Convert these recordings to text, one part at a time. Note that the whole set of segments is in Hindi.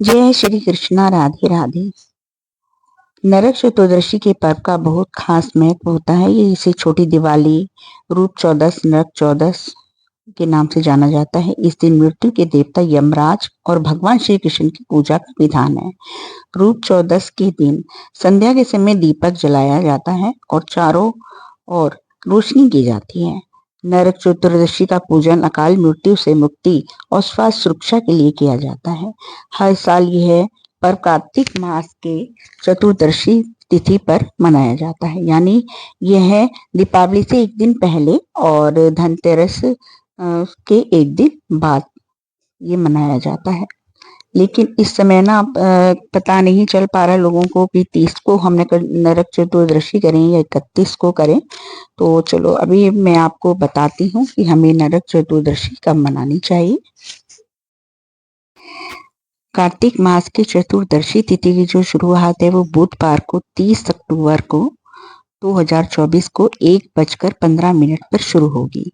जय श्री कृष्णा, राधे राधे। नरक चतुर्दशी के पर्व का बहुत खास महत्व होता है। ये इसे छोटी दिवाली, रूप चौदस, नरक चौदस के नाम से जाना जाता है। इस दिन मृत्यु के देवता यमराज और भगवान श्री कृष्ण की पूजा का विधान है। रूप चौदस के दिन संध्या के समय दीपक जलाया जाता है और चारों ओर रोशनी की जाती है। नरक चतुर्दशी का पूजन अकाल मृत्यु से मुक्ति और स्वास्थ्य सुरक्षा के लिए किया जाता है। हर साल यह पर्व कार्तिक मास के चतुर्दशी तिथि पर मनाया जाता है, यानी यह दीपावली से एक दिन पहले और धनतेरस के एक दिन बाद ये मनाया जाता है। लेकिन इस समय ना पता नहीं चल पा रहा लोगों को कि 30 को हमने नरक चतुर्दशी करें या 31 को करें। तो चलो अभी मैं आपको बताती हूँ कि हमें नरक चतुर्दशी कब मनानी चाहिए। कार्तिक मास की चतुर्दशी तिथि की जो शुरुआत है वो बुधवार को 30 अक्टूबर को 2024 को 1:15 पर शुरू होगी।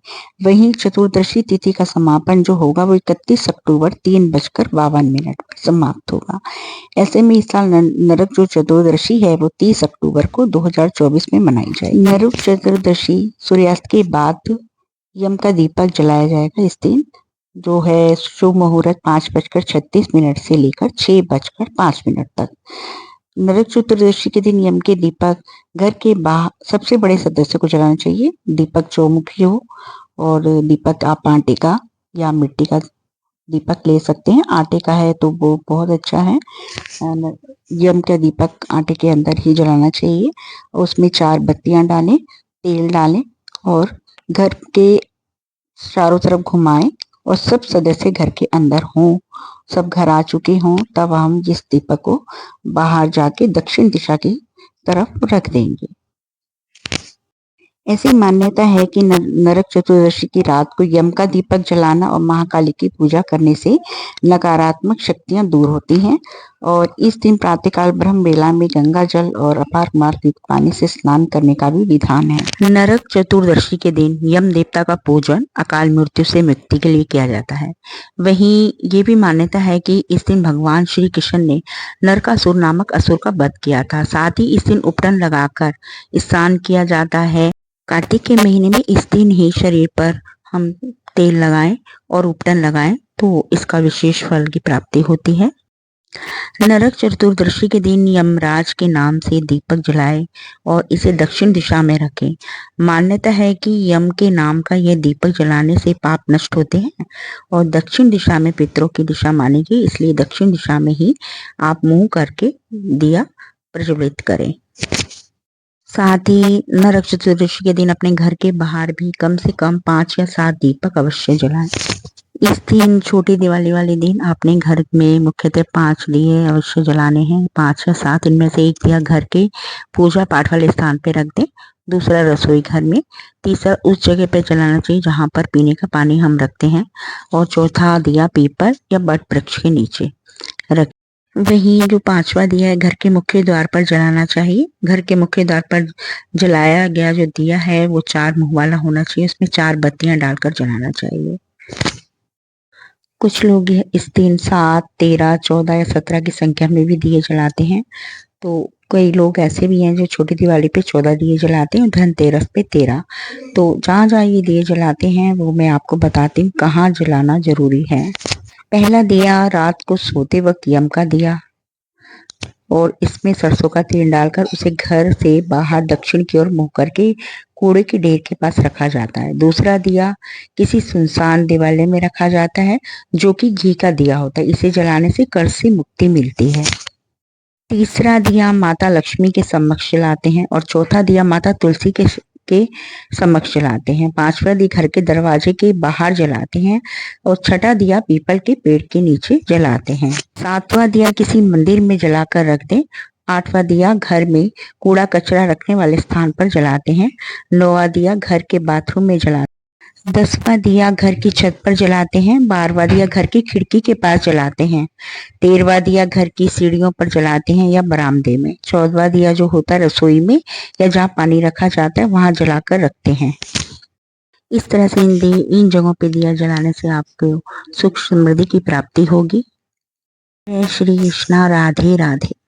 वहीं चतुर्दशी तिथि का समापन जो होगा वो 31 अक्टूबर 3:52 पर समाप्त होगा। ऐसे में इस साल नरक जो चतुर्दशी है वो 30 अक्टूबर को 2024 में मनाई जाएगी। नरक चतुर्दशी सूर्यास्त के बाद यम का दीपक जलाया जाएगा। इस दिन जो है शुभ मुहूर्त 5:36 से लेकर 6:05 तक। नरक चतुर्दशी के दिन यम के दीपक घर के बाहर सबसे बड़े सदस्य को जलाना चाहिए। दीपक चौमुखी हो और दीपक आप आटे का या मिट्टी का दीपक ले सकते हैं। आटे का है तो वो बहुत अच्छा है। यम का दीपक आटे के अंदर ही जलाना चाहिए। उसमें 4 बत्तियां डालें, तेल डालें और घर के चारों तरफ घुमाएं और सब सदस्य घर के अंदर हों, सब घर आ चुके हों, तब हम इस दीपक को बाहर जाके दक्षिण दिशा की तरफ रख देंगे। ऐसी मान्यता है कि नरक चतुर्दशी की रात को यम का दीपक जलाना और महाकाली की पूजा करने से नकारात्मक शक्तियां दूर होती हैं और इस दिन प्रातःकाल ब्रह्म बेला में गंगा जल और अपार मार्ग युक्त पानी से स्नान करने का भी विधान है। नरक चतुर्दशी के दिन यम देवता का पूजन अकाल मृत्यु से मुक्ति के लिए किया जाता है। वहीं ये भी मान्यता है कि इस दिन भगवान श्री कृष्ण ने नरकासुर नामक असुर का वध किया था। साथ ही इस दिन उपटन लगाकर स्नान किया जाता है। कार्तिक के महीने में इस दिन ही शरीर पर हम तेल लगाएं और उपटन लगाएं तो इसका विशेष फल की प्राप्ति होती है। नरक चतुर्दशी के दिन यमराज के नाम से दीपक जलाएं और इसे दक्षिण दिशा में रखें। मान्यता है कि यम के नाम का यह दीपक जलाने से पाप नष्ट होते हैं और दक्षिण दिशा में पितरों की दिशा मानी गई, इसलिए दक्षिण दिशा में ही आप मुंह करके दिया प्रज्वलित करें। साथ ही नरक चतुर्दशी के दिन अपने घर के बाहर भी कम से कम 5 या 7 दीपक अवश्य जलाएं। इस दिन छोटी दिवाली वाले दिन अपने घर में मुख्यतः 5 दिए अवश्य जलाने हैं। 5 या 7 इनमें से एक दिया घर के पूजा पाठ वाले स्थान पे रख दें, दूसरा रसोई घर में, तीसरा उस जगह पे जलाना चाहिए जहां पर पीने का पानी हम रखते हैं और चौथा दिया पीपल या बट वृक्ष के नीचे रख। वहीं जो 5वां दिया है घर के मुख्य द्वार पर जलाना चाहिए। घर के मुख्य द्वार पर जलाया गया जो दिया है वो 4 मुंह वाला होना चाहिए, उसमें 4 बत्तियां डालकर जलाना चाहिए। कुछ लोग इस दिन 7, 13, 14 या 17 की संख्या में भी दिए जलाते हैं। तो कई लोग ऐसे भी हैं जो छोटी दिवाली पे 14 दिए जलाते हैं और धनतेरस पे 13। तो जहाँ जहाँ ये दिए जलाते हैं वो मैं आपको बताती हूँ कहाँ जलाना जरूरी है। पहला दिया रात को सोते वक्त यम का दिया और इसमें सरसों का तेल डालकर उसे घर से बाहर दक्षिण की ओर मुंह करके कूड़े की ढेर के पास रखा जाता है। दूसरा दिया किसी सुनसान दिवाले में रखा जाता है जो कि घी का दिया होता है। इसे जलाने से कर्ज से मुक्ति मिलती है। तीसरा दिया माता लक्ष्मी के समक्ष जलाते हैं और चौथा दिया माता तुलसी के समक्ष जलाते हैं। 5वां दिया घर के दरवाजे के बाहर जलाते हैं और छठा दिया पीपल के पेड़ के नीचे जलाते हैं। 7वां दिया किसी मंदिर में जलाकर रख दें। 8वां दिया घर में कूड़ा कचरा रखने वाले स्थान पर जलाते हैं। 9वां दिया घर के बाथरूम में जलाते हैं। 10वां दिया घर की छत पर जलाते हैं। 12वां दिया घर की खिड़की के पास जलाते हैं। 13वां दिया घर की सीढ़ियों पर जलाते हैं या बरामदे में। 14वां दिया जो होता है रसोई में या जहाँ पानी रखा जाता है वहां जलाकर रखते हैं। इस तरह से इन जगहों पे दिया जलाने से आपको सुख समृद्धि की प्राप्ति होगी। जय श्री कृष्णा, राधे राधे।